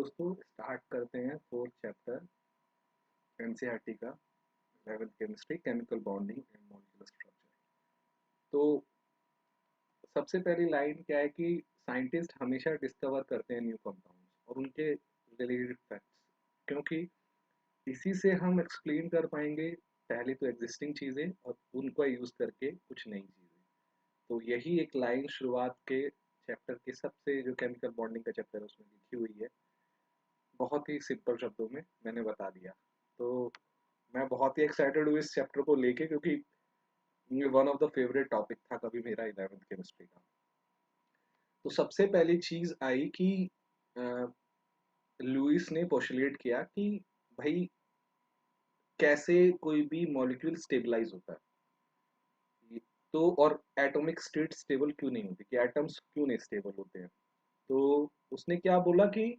दोस्तों, स्टार्ट करते हैं फोर्थ चैप्टर एनसीईआरटी का 11th chemistry chemical bonding and molecular structure. तो सबसे पहली लाइन क्या है कि साइंटिस्ट हमेशा डिस्कवर करते हैं न्यू कंपाउंड्स और उनके रिलेटेड फैक्ट्स, क्योंकि इसी से हम एक्सप्लेन कर पाएंगे पहले तो एग्जिस्टिंग चीज़ें और उनको यूज़ करके कुछ नई चीज़ें। तो यही एक लाइन शुरुआत के चैप्टर के सबसे जो केमिकल बॉन्डिंग का चैप्टर है उसमें लिखी हुई है। बहुत ही सिंपल शब्दों में मैंने बता दिया। तो मैं बहुत ही एक्साइटेड हूँ इस चैप्टर को लेके, क्योंकि ये one of the favourite topic था कभी मेरा 11th केमिस्ट्री का। तो सबसे पहली चीज आई कि लुइस ने पोस्टुलेट किया कि भाई कैसे कोई भी मॉलिक्यूल स्टेबलाइज होता है। तो और एटॉमिक स्टेट स्टेबल क्यों नहीं होती, कि एटम्स क्यों नहीं स्टेबल होते हैं। तो उसने क्या बोला कि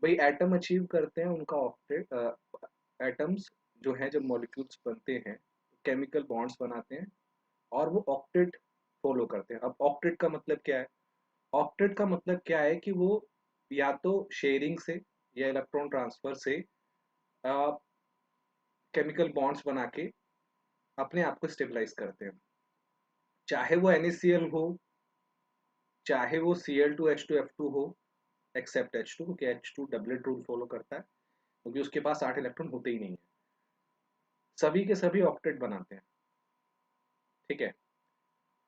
भाई एटम अचीव करते हैं उनका ऑक्टेट, एटम्स जो है जब मॉलिक्यूल्स बनते हैं केमिकल बॉन्ड्स बनाते हैं और वो ऑक्टेट फॉलो करते हैं। अब ऑक्टेट का मतलब क्या है? ऑक्टेट का मतलब क्या है कि वो या तो शेयरिंग से या इलेक्ट्रॉन ट्रांसफर से केमिकल बॉन्ड्स बना के अपने आप को स्टेबलाइज करते हैं। चाहे वो NaCl हो, चाहे वो Cl2H2F2 हो, एक्सेप्ट H2, क्योंकि H2 डबलेट रूल फॉलो करता है, क्योंकि उसके पास 8 इलेक्ट्रॉन होते ही नहीं है। सभी के सभी ऑक्टेट बनाते हैं। ठीक है।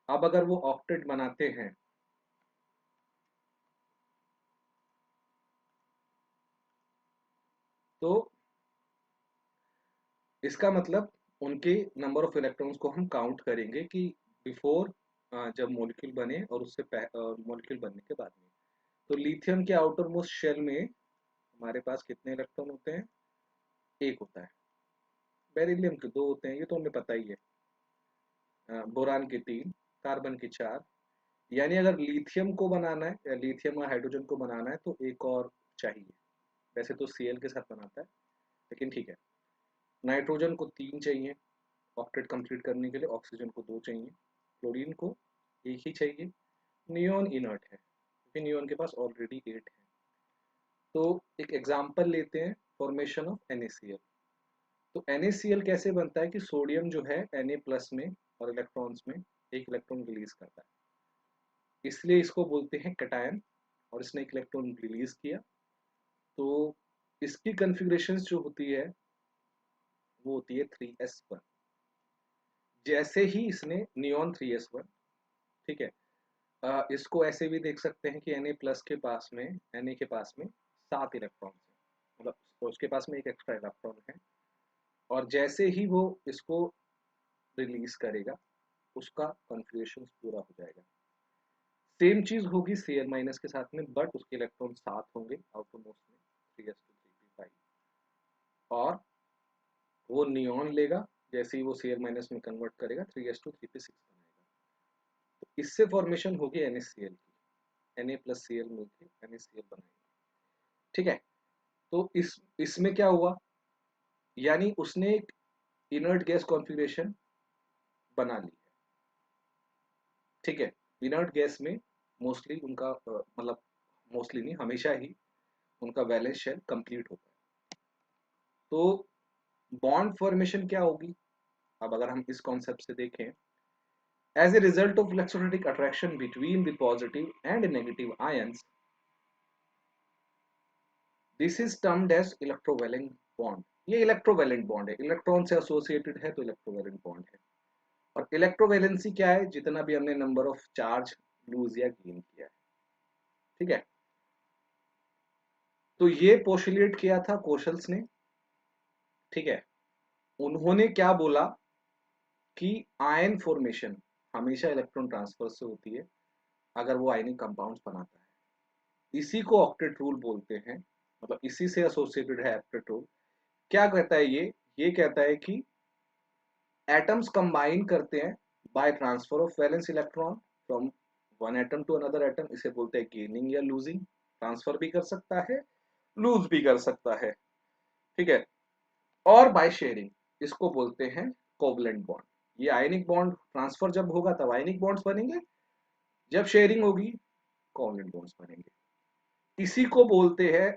अब अगर वो ऑक्टेट बनाते हैं तो इसका मतलब उनके नंबर ऑफ इलेक्ट्रॉन्स को हम काउंट करेंगे कि बिफोर, जब मॉलिक्यूल बने और उससे मॉलिक्यूल बनने के बाद में। तो लिथियम के आउटर मोस्ट शेल में हमारे पास कितने इलेक्ट्रॉन होते हैं? एक होता है। बेरिलियम के दो होते हैं, ये तो हमें पता ही है। बोरान के तीन, कार्बन के चार। यानी अगर लिथियम को बनाना है या लिथियम और हाइड्रोजन को बनाना है तो एक और चाहिए। वैसे तो Cl के साथ बनाता है, लेकिन ठीक है। नाइट्रोजन को तीन चाहिए ऑक्टेट कंप्लीट करने के लिए, ऑक्सीजन को दो चाहिए, क्लोरीन को एक ही चाहिए। नियॉन इनर्ट है क्योंकि नियॉन के पास ऑलरेडी 8 है। तो एक एग्जांपल लेते हैं, फॉर्मेशन ऑफ NaCl। तो NaCl कैसे बनता है कि सोडियम जो है Na प्लस में और इलेक्ट्रॉन्स में एक इलेक्ट्रॉन रिलीज करता है, इसलिए इसको बोलते हैं कैटायन। और इसने एक इलेक्ट्रॉन रिलीज किया तो इसकी कन्फिग्रेशन जो होती है वो होती है 3s1। जैसे ही इसने नियॉन 3s1, ठीक है। इसको ऐसे भी देख सकते हैं कि Na प्लस के पास में, Na के पास में 7 इलेक्ट्रॉन है, मतलब उसके पास में एक एक्स्ट्रा इलेक्ट्रॉन है। और जैसे ही वो इसको रिलीज करेगा उसका कॉन्फ़िगरेशन पूरा हो जाएगा। सेम चीज होगी Cl माइनस के साथ में, बट उसके इलेक्ट्रॉन 7 होंगे आउटर मोस्ट में, 3s2 3p5। और वो नियॉन लेगा, जैसे ही वो Cl माइनस में कन्वर्ट करेगा 3s2 3p6 बनाएगा। तो इससे फॉर्मेशन होगी NaCl की, Na प्लस Cl मिलकर NaCl बनाएगा। ठीक है। तो इसमें क्या हुआ, यानी उसने एक इनर्ट गैस कॉन्फ़िगरेशन बना ली है। ठीक है। इनर्ट गैस में मोस्टली उनका मतलब मोस्टली नहीं, हमेशा ही उनका वैलेंस शेल कंप्लीट होता है। तो बॉन्ड फॉर्मेशन क्या होगी? अब अगर हम इस कॉन्सेप्ट से देखें, as a result of electrostatic attraction between the positive and negative ions, this is termed as electrovalent bond. ये इलेक्ट्रोवैलेंट बॉन्ड है, इलेक्ट्रॉन से एसोसिएटेड है तो इलेक्ट्रोवैलेंट बॉन्ड है। और इलेक्ट्रोवैलेंसी क्या है? जितना भी हमने नंबर ऑफ चार्ज लूज या गेन किया है। ठीक है। तो ये पोस्टुलेट किया था कोशल्स ने। ठीक है। उन्होंने क्या बोला कि आयन फॉर्मेशन हमेशा इलेक्ट्रॉन ट्रांसफर से होती है अगर वो आयनिक कंपाउंड्स बनाता है। इसी को ऑक्टेट रूल बोलते हैं, मतलब इसी से एसोसिएटेड है ऑक्टेट रूल। क्या कहता है ये कहता है कि एटम्स कंबाइन करते हैं by transfer of valence electron from one atom to another atom. इसे बोलते हैं गेनिंग या लूजिंग। ट्रांसफर भी कर सकता है, लूज भी कर सकता है। ठीक है। और बाय शेयरिंग, इसको बोलते हैं कोवलेंट बॉन्ड। ये आयनिक बॉन्ड ट्रांसफर जब होगा तब आयनिक बॉन्ड्स बनेंगे, जब शेयरिंग होगी कोवलेंट बॉन्ड्स बनेंगे। इसी को बोलते हैं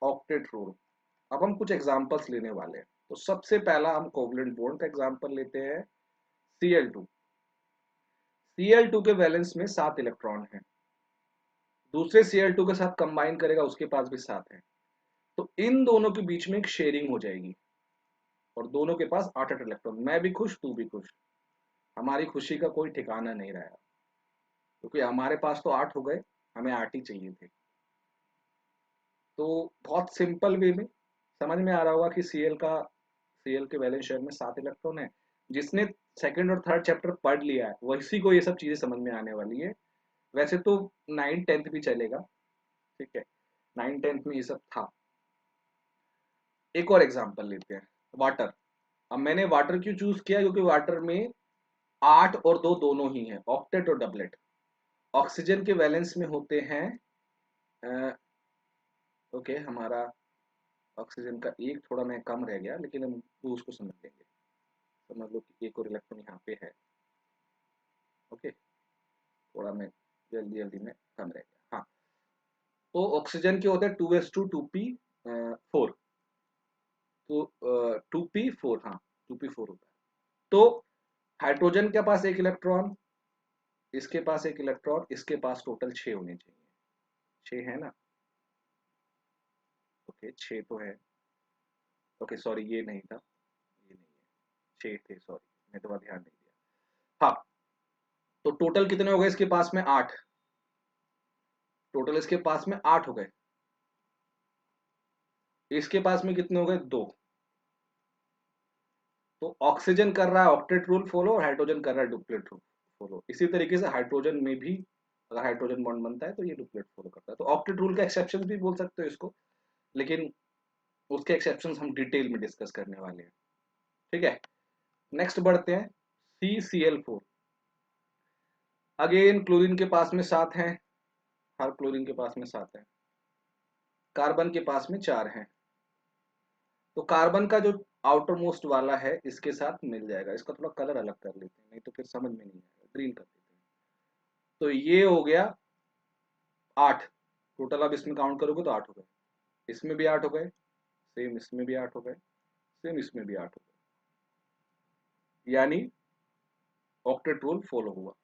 ऑक्टेट रूल। अब हम कुछ एग्जांपल्स लेने वाले हैं। तो सबसे पहला हम कोवलेंट बॉन्ड का एग्जांपल लेते हैं, Cl2। Cl2 के वैलेंस में 7 इलेक्ट्रॉन हैं, दूसरे Cl2 के साथ कंबाइन करेगा उसके पास भी 7 हैं, तो इन दोनों के बीच में एक शेयरिंग हो जाएगी और दोनों के पास 8-8 इलेक्ट्रॉन। मैं भी खुश, तू भी खुश, हमारी खुशी का कोई ठिकाना नहीं रहा, क्योंकि हमारे पास तो 8 हो गए, हमें 8 ही चाहिए थे। तो बहुत सिंपल वे में समझ में आ रहा होगा कि Cl के वैलेंस शेयर में 7 इलेक्ट्रॉन है। जिसने सेकंड और थर्ड चैप्टर पढ़ लिया है वही को ये सब चीजें समझ में आने वाली है। वैसे तो 9th 10th भी चलेगा, ठीक है, 9th 10th में ये सब था। एक और एग्जांपल लेते हैं, वाटर। अब मैंने वाटर क्यों चूज किया, क्योंकि वाटर में 8 और 2 दोनों ही हैं, ऑक्टेट और डबलेट। ऑक्सीजन के वैलेंस में होते हैं ओके, हमारा ऑक्सीजन का एक थोड़ा मैं कम रह गया, लेकिन हम उसको समझ लेंगे। समझ लो कि एक और इलेक्ट्रॉन यहाँ पे है, ओके, थोड़ा मैं जल्दी जल्दी में कम रह गया। हाँ, तो ऑक्सीजन के होते हैं 2s2 2p4, तो 2p4, हाँ 2p4 होता है। तो हाइड्रोजन के पास एक इलेक्ट्रॉन, इसके पास एक इलेक्ट्रॉन, इसके पास टोटल 6 होने चाहिए। 6 है ना, ओके 6 तो है, ओके सॉरी ये नहीं था, ये नहीं है, 6 थे, सॉरी मैं तो ध्यान नहीं दिया। हाँ, तो टोटल कितने हो गए इसके पास में, 8। टोटल इसके पास में 8 हो गए, इसके पास में कितने हो गए, 2। तो ऑक्सीजन कर रहा है ऑक्टेट रूल फॉलो और हाइड्रोजन कर रहा है डुप्लेट रूल फॉलो। इसी तरीके से हाइड्रोजन में भी अगर हाइड्रोजन बॉन्ड बनता है तो ये डुप्लेट फॉलो करता है। तो ऑक्टेट रूल का एक्सेप्शन भी बोल सकते हो इसको, लेकिन उसके एक्सेप्शन हम डिटेल में डिस्कस करने वाले हैं, ठीक है। नेक्स्ट बढ़ते हैं, CCl4। अगेन क्लोरीन के पास में 7 हैं, हर क्लोरीन के पास में 7 है, कार्बन के पास में 4 हैं। तो कार्बन का जो आउटर मोस्ट वाला है इसके साथ मिल जाएगा। इसका थोड़ा कलर अलग कर लेते हैं, नहीं तो फिर समझ में नहीं आएगा, ग्रीन कर देते हैं। तो ये हो गया 8 टोटल। अब इसमें काउंट करोगे तो 8 हो गए, इसमें भी 8 हो गए, सेम इसमें भी 8 हो गए, सेम इसमें भी 8 हो गए, यानी ऑक्टेट रूल फॉलो हुआ।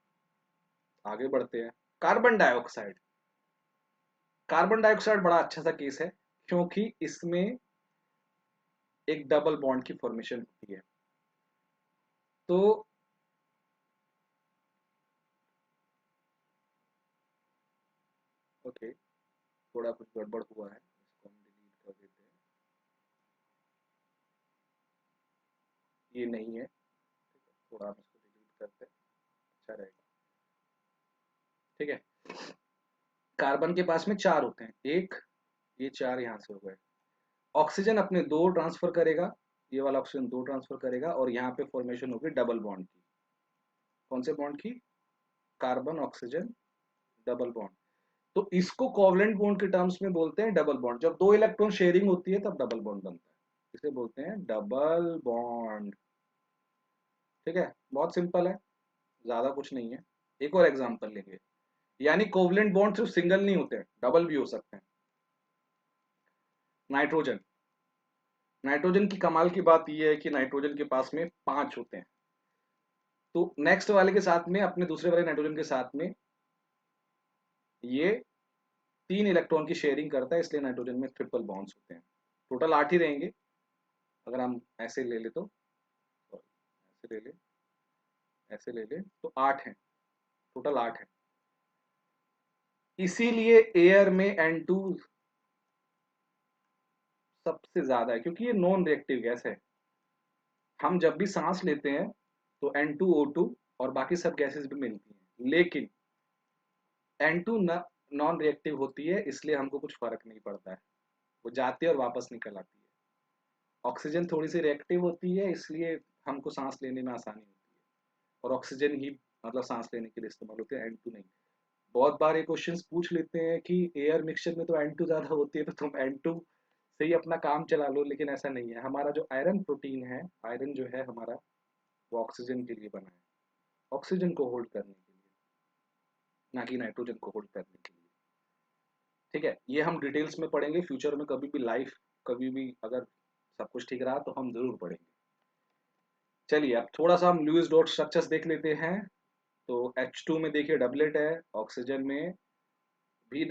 आगे बढ़ते हैं, कार्बन डाइऑक्साइड। कार्बन डाइऑक्साइड बड़ा अच्छा सा केस है, क्योंकि इसमें एक डबल बॉन्ड की फॉर्मेशन होती है। तो ओके, थोड़ा कुछ गड़बड़ हुआ है, इसको हम डिलीट कर देते हैं, ये नहीं है, थोड़ा हम इसको डिलीट करते हैं, अच्छा रहेगा, ठीक है। कार्बन के पास में 4 होते हैं, एक, ये 4 यहाँ से हो गए। ऑक्सीजन अपने 2 ट्रांसफर करेगा, ये वाला ऑक्सीजन 2 ट्रांसफर करेगा और यहाँ पे फॉर्मेशन होगी डबल बॉन्ड की। कौन से बॉन्ड की, कार्बन ऑक्सीजन डबल बॉन्ड। तो इसको कोवलेंट बॉन्ड के टर्म्स में बोलते हैं डबल बॉन्ड। जब 2 इलेक्ट्रॉन शेयरिंग होती है तब डबल बॉन्ड बनता है, इसे बोलते हैं डबल बॉन्ड, ठीक है। बहुत सिंपल है, ज्यादा कुछ नहीं है। एक और एग्जांपल लेंगे, यानी कोवलेंट बॉन्ड सिर्फ सिंगल नहीं होते हैं, डबल भी हो सकते हैं। नाइट्रोजन। नाइट्रोजन की कमाल की बात यह है कि नाइट्रोजन के पास में 5 होते हैं। तो नेक्स्ट वाले के साथ में, अपने दूसरे वाले नाइट्रोजन के साथ में ये 3 इलेक्ट्रॉन की शेयरिंग करता है, इसलिए नाइट्रोजन में ट्रिपल बॉन्ड्स होते हैं। टोटल 8 ही रहेंगे, अगर हम ऐसे ले ले तो, ऐसे ले ले, ऐसे ले ले तो 8 है, टोटल 8 है। इसीलिए एयर में N2 सबसे ज्यादा है, क्योंकि ये नॉन रिएक्टिव गैस है। हम जब भी सांस लेते हैं तो N2O2 और बाकी सब गैसेस भी मिलती हैं, लेकिन N2 नॉन रिएक्टिव होती है, इसलिए हमको कुछ फर्क नहीं पड़ता है, वो जाती है और वापस निकल आती है। ऑक्सीजन थोड़ी सी रिएक्टिव होती है, इसलिए हमको सांस लेने में आसानी होती है, और ऑक्सीजन ही मतलब सांस लेने के लिए इस्तेमाल होती है, N2 नहीं। बहुत बार ये क्वेश्चंस पूछ लेते हैं कि एयर मिक्सचर में तो N2 ज्यादा होती है, तो तुम N2 से ही अपना काम चला लो, लेकिन ऐसा नहीं है। हमारा जो आयरन प्रोटीन है, आयरन जो है हमारा, वो ऑक्सीजन के लिए बना है, ऑक्सीजन को होल्ड करने के लिए, ना कि नाइट्रोजन को होल्ड करने के लिए, ठीक है, ये हम डिटेल्स में पढ़ेंगे फ्यूचर में, कभी भी लाइफ, कभी भी अगर सब कुछ ठीक रहा तो हम जरूर पढ़ेंगे। चलिए अब थोड़ा सा हम लुईस डॉट स्ट्रक्चर्स देख लेते हैं। तो H2 में देखिए डबलेट है, ऑक्सीजन में भी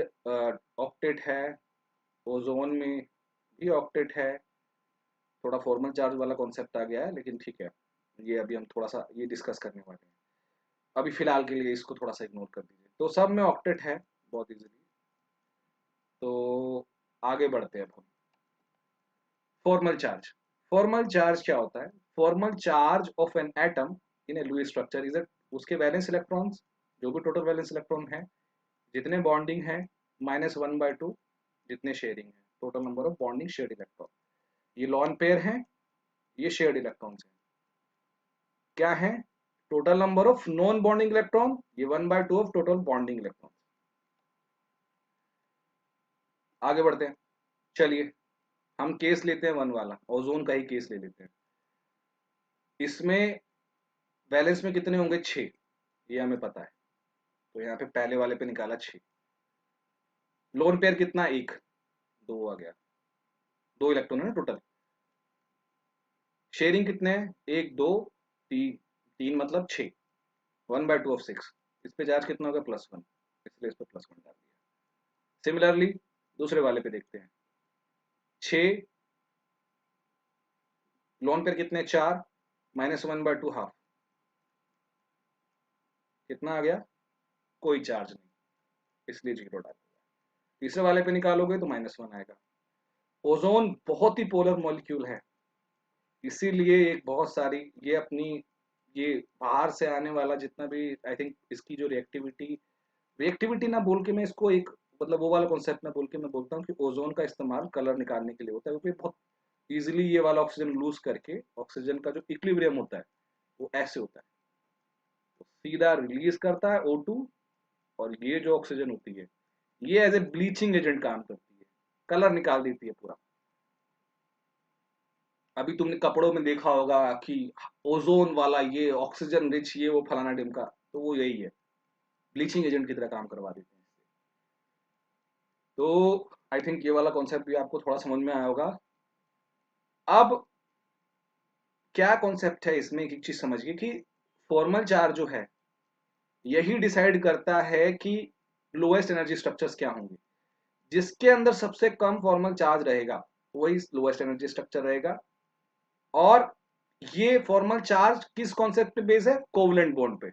ऑक्टेट है, ओजोन में भी ऑक्टेट है। थोड़ा फॉर्मल चार्ज वाला कॉन्सेप्ट आ गया है, लेकिन ठीक है, ये अभी हम थोड़ा सा ये डिस्कस करने वाले हैं। अभी फिलहाल के लिए इसको थोड़ा सा इग्नोर कर दीजिए। तो सब में ऑक्टेट है बहुत इजीली। तो आगे बढ़ते हैं अब हम। फॉर्मल चार्ज, फॉर्मल चार्ज क्या होता है? Formal charge of an atom in a Lewis structure is उसके वैलेंस इलेक्ट्रॉन्स, जो भी टोटल वैलेंस इलेक्ट्रॉन है, जितने बॉन्डिंग है -1/2, जितने शेयरिंग है, total number of bonding shared electron. ये लॉन पेयर है, ये शेयर्ड इलेक्ट्रॉन्स है। क्या है? Total number of non bonding electron, ये 1/2 ऑफ टोटल बॉन्डिंग इलेक्ट्रॉन। आगे बढ़ते हैं। चलिए हम केस लेते हैं वन वाला, ओजोन का ही केस ले लेते हैं। इसमें वैलेंस में कितने होंगे? 6, ये हमें पता है। तो यहाँ पे पहले वाले पे निकाला 6। लोन पेयर कितना? 1, 2 आ गया, 2 इलेक्ट्रॉन है ना टोटल। शेयरिंग कितने हैं? 1 2 3, 3 मतलब 6, 1/2 ऑफ 6। इस पे चार्ज कितना होगा? +1, इसलिए इस पे +1 डाल दिया। सिमिलरली दूसरे वाले पे देखते हैं। 6, लोन पेयर कितने? 4, -1/2 हाफ, कितना आ गया? कोई चार्ज नहीं, इसलिए 0 डाल दिया। तीसरे वाले पे निकालोगे तो -1 आएगा। ओजोन बहुत ही पोलर मॉलिक्यूल है, इसीलिए एक बहुत सारी ये अपनी ये बाहर से आने वाला जितना भी, आई थिंक इसकी जो रिएक्टिविटी, रिएक्टिविटी ना बोल के मैं इसको एक मतलब वो वाला कॉन्सेप्ट ना बोल के मैं बोलता हूँ कि ओजोन का इस्तेमाल कलर निकालने के लिए होता है, क्योंकि बहुत इजीली ये वाला ऑक्सीजन लूज करके ऑक्सीजन का जो इक्विलिब्रियम होता है वो ऐसे होता है, तो सीधा रिलीज करता है O2, और ये जो ऑक्सीजन होती है ये एज ए ब्लीचिंग एजेंट काम करती है, कलर निकाल देती है पूरा। अभी तुमने कपड़ों में देखा होगा कि ओजोन वाला ये ऑक्सीजन रिच ये वो फलाना ढिमका, तो वो यही है, ब्लीचिंग एजेंट की तरह काम करवा देते हैं। तो आई थिंक ये वाला कॉन्सेप्ट भी आपको थोड़ा समझ में आया होगा। अब क्या कॉन्सेप्ट है इसमें, एक चीज समझिए कि फॉर्मल चार्ज जो है यही डिसाइड करता है कि लोएस्ट एनर्जी स्ट्रक्चर्स क्या होंगे। जिसके अंदर सबसे कम फॉर्मल चार्ज रहेगा वही लोएस्ट एनर्जी स्ट्रक्चर रहेगा। और ये फॉर्मल चार्ज किस कॉन्सेप्ट पे बेस है? कोवलेंट बॉन्ड पे।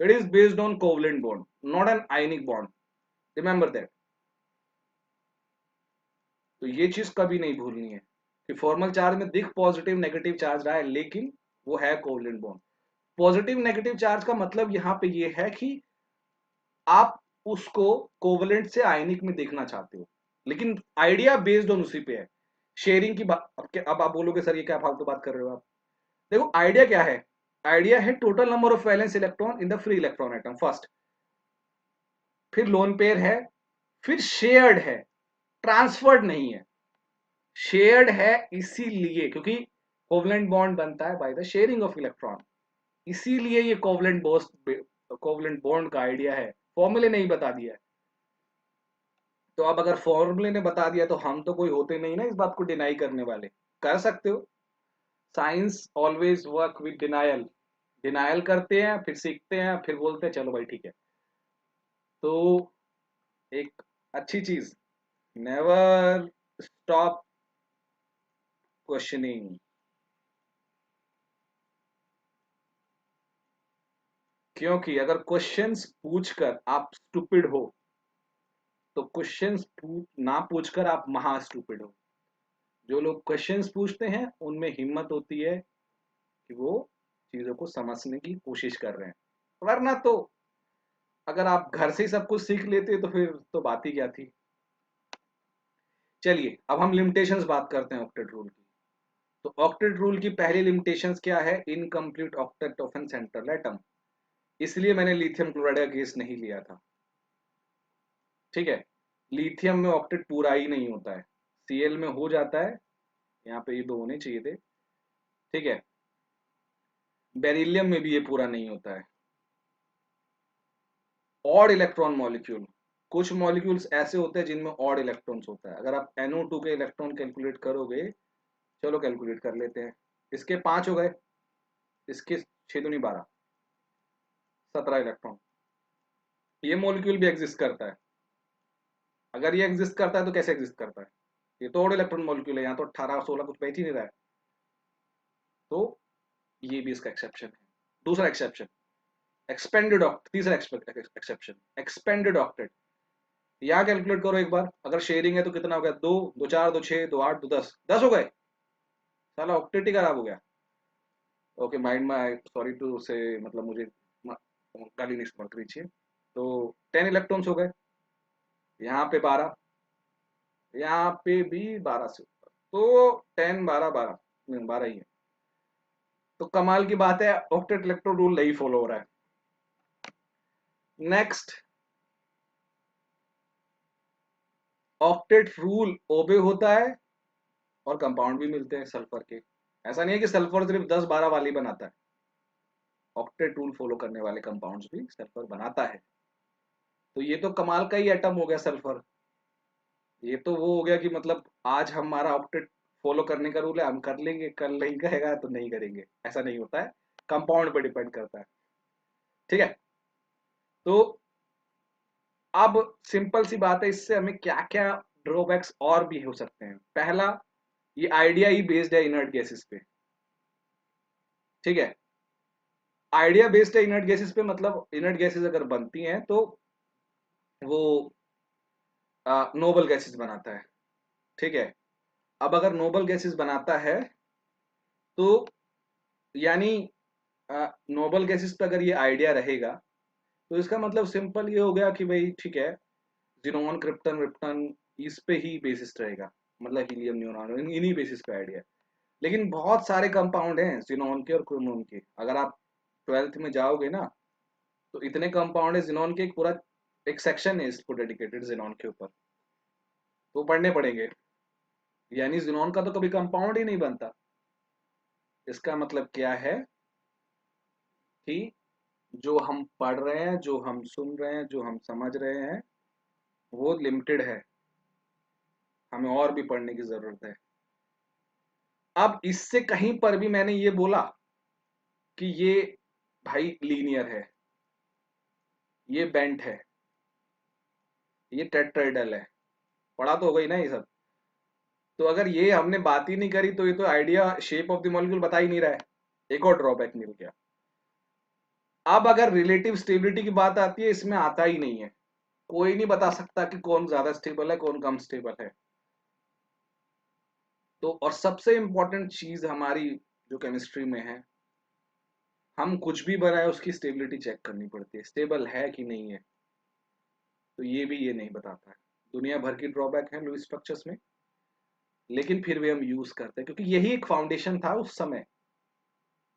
It is based on covalent bond, not an ionic bond, remember that. तो ये चीज कभी नहीं भूलनी है कि फॉर्मल चार्ज में दिख पॉजिटिव नेगेटिव चार्ज रहा है, लेकिन वो है covalent bond. Positive negative charge का मतलब यहाँ पे ये है कि आप उसको कोवलेंट से आयनिक में देखना चाहते हो, लेकिन आइडिया बेस्ड ऑन उसी पे है। शेयरिंग की बात, अब आप बोलोगे सर ये क्या फालतू बात कर रहे हो आप। देखो आइडिया क्या है? आइडिया है total number of valence electron in the free electron atom first, फिर लोन पेयर है, फिर शेयर्ड है, ट्रांसफर्ड नहीं है। शेयर्ड है इसीलिए क्योंकि कोवलेंट बॉन्ड बनता है by the sharing of electron, इसीलिए ये कोवलेंट बॉन्ड का आइडिया है, फॉर्मूले नहीं बता दिया है। तो अब अगर फॉर्मूले ने बता दिया तो हम तो कोई होते नहीं ना इस बात को डिनाई करने वाले। कर सकते हो, science always work with denial. Denial करते हैं, फिर सीखते हैं, फिर बोलते हैं चलो भाई ठीक है। तो एक अच्छी चीज, नेवर स्टॉप क्वेश्चनिंग। क्योंकि अगर क्वेश्चंस पूछकर आप स्टूपिड हो तो क्वेश्चंस ना पूछकर आप महा स्टूपिड हो। जो लोग क्वेश्चंस पूछते हैं उनमें हिम्मत होती है कि वो चीजों को समझने की कोशिश कर रहे हैं, वरना तो अगर आप घर से ही सब कुछ सीख लेते तो फिर तो बात ही क्या थी। चलिए अब हम लिमिटेशंस बात करते हैं ऑक्टेट रूल की। तो ऑक्टेट रूल की पहली लिमिटेशंस क्या है? Incomplete octet of N central atom. इसलिए मैंने लिथियम क्लोराइड का केस नहीं लिया था, ठीक है। लिथियम में ऑक्टेट पूरा ही नहीं होता है, Cl में हो जाता है, यहाँ पे ये 2 होने चाहिए थे, ठीक है। बेरिलियम में भी ये पूरा नहीं होता है। ऑड इलेक्ट्रॉन मॉलिक्यूल, कुछ मॉलिक्यूल्स ऐसे होते हैं जिनमें ऑड इलेक्ट्रॉन्स होता है। अगर आप NO2 के इलेक्ट्रॉन कैलकुलेट करोगे, चलो कैलकुलेट कर लेते हैं। इसके 5 हो गए, इसके 6 दूनी 12, 17 इलेक्ट्रॉन। ये मॉलिक्यूल भी एग्जिस्ट करता है। अगर ये एग्जिस्ट करता है तो कैसे एग्जिस्ट करता है? ये तो ऑड इलेक्ट्रॉन मॉलिक्यूल है, यहाँ तो 18 16 कुछ बैठ ही नहीं रहा है। तो ये भी इसका एक्सेप्शन है। दूसरा एक्सेप्शन, एक्सपेंडेड ऑक्टेट। तीसरा एक्सेप्शन, एक्सपेंडेड ऑक्टेट। यहाँ कैलकुलेट करो एक बार, अगर शेयरिंग है तो कितना हो गया? 2 2 4 2 6 2 8 2 10, 10 हो गए। साला ऑक्टेट ही खराब हो गया। ओके माइंड में, सॉरी टू से, मतलब मुझे गाली नहीं मत कीजिए। तो 10 इलेक्ट्रॉन्स हो गए, यहाँ पे 12, यहाँ पे भी 12 से ऊपर, तो 10 12 12, 12 ही है। तो कमाल की बात है, ऑक्टेट इलेक्ट्रॉन रूल नहीं फॉलो हो रहा है। नेक्स्ट, ऑक्टेट रूल ओबे होता है और कंपाउंड भी मिलते हैं सल्फर के। ऐसा नहीं है कि सल्फर सिर्फ 10 12 वाली बनाता है, ऑक्टेट रूल फॉलो करने वाले कंपाउंड्स भी सल्फर बनाता है। तो ये तो कमाल का ही एटम हो गया सल्फर। ये तो वो हो गया कि मतलब आज हमारा ऑक्टेट फॉलो करने का रूल है, हम कर लेंगे, कल नहीं करेगा तो नहीं करेंगे, ऐसा नहीं होता है। कंपाउंड पे डिपेंड करता है। ठीक है। तो अब सिंपल सी बात है, इससे हमें क्या क्या ड्रॉबैक्स और भी हो सकते हैं। पहला, ये आइडिया ही बेस्ड है इनर्ट गैसेस पे। ठीक है, आइडिया बेस्ड है इनर्ट गैसेस पे, मतलब इनर्ट गैसेस अगर बनती हैं तो वो नोबल गैसेस बनाता है। ठीक है, अब अगर नोबल गैसेस बनाता है तो यानी नोबल गैसेस पे अगर ये आइडिया रहेगा तो इसका मतलब सिंपल ये हो गया कि भाई ठीक है, जिनोन क्रिप्टन विप्टन इस पे ही बेसिस रहेगा, मतलब हीलियम न्यूरॉन इन्हीं बेसिस पे आइडिया। लेकिन बहुत सारे कंपाउंड हैं जिनोन के और क्रोमोन के, अगर आप 12th में जाओगे ना तो इतने कंपाउंड है जिनोन के, एक पूरा एक सेक्शन है इसको डेडिकेटेड जिनोन के ऊपर, तो पढ़ने पड़ेंगे। यानी जिनोन का तो कभी कंपाउंड ही नहीं बनता। इसका मतलब क्या है कि जो हम पढ़ रहे हैं, जो हम सुन रहे हैं, जो हम समझ रहे हैं, वो लिमिटेड है, हमें और भी पढ़ने की जरूरत है। अब इससे कहीं पर भी मैंने ये बोला कि ये भाई लीनियर है, ये बेंट है, ये टेट्राहेड्रल है, पढ़ा तो हो गई ना ये सब। तो अगर ये हमने बात ही नहीं करी तो ये तो idea shape of the molecule बता ही नहीं रहा है। एक और ड्रॉबैक मिल गया। अब अगर रिलेटिव स्टेबिलिटी की बात आती है, इसमें आता ही नहीं है। कोई नहीं बता सकता कि कौन ज्यादा स्टेबल है कौन कम स्टेबल है। तो और सबसे इंपॉर्टेंट चीज हमारी जो केमिस्ट्री में है, हम कुछ भी बनाए उसकी स्टेबिलिटी चेक करनी पड़ती है, स्टेबल है कि नहीं है। तो ये भी ये नहीं बताता है। दुनिया भर की ड्रॉबैक है लुईस स्ट्रक्चर्स में, लेकिन फिर भी हम यूज करते हैं क्योंकि यही एक फाउंडेशन था उस समय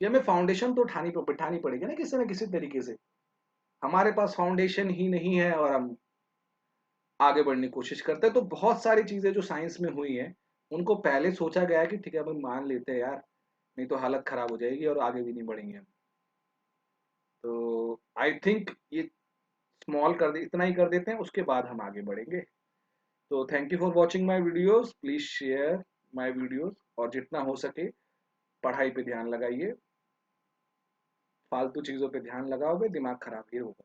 कि हमें फाउंडेशन तो उठानी बिठानी पड़ेगी ना किसी तरीके से। हमारे पास फाउंडेशन ही नहीं है और हम आगे बढ़ने की कोशिश करते हैं। तो बहुत सारी चीजें जो साइंस में हुई हैं उनको पहले सोचा गया है कि ठीक है हम मान लेते हैं यार, नहीं तो हालत खराब हो जाएगी और आगे भी नहीं बढ़ेंगे हम। तो आई थिंक ये स्मॉल कर दे, इतना ही कर देते हैं, उसके बाद हम आगे बढ़ेंगे। तो thank you for watching my videos, please share my videos, और जितना हो सके पढ़ाई पे ध्यान लगाइए। फालतू चीजों पे ध्यान लगाओगे दिमाग खराब ही होगा।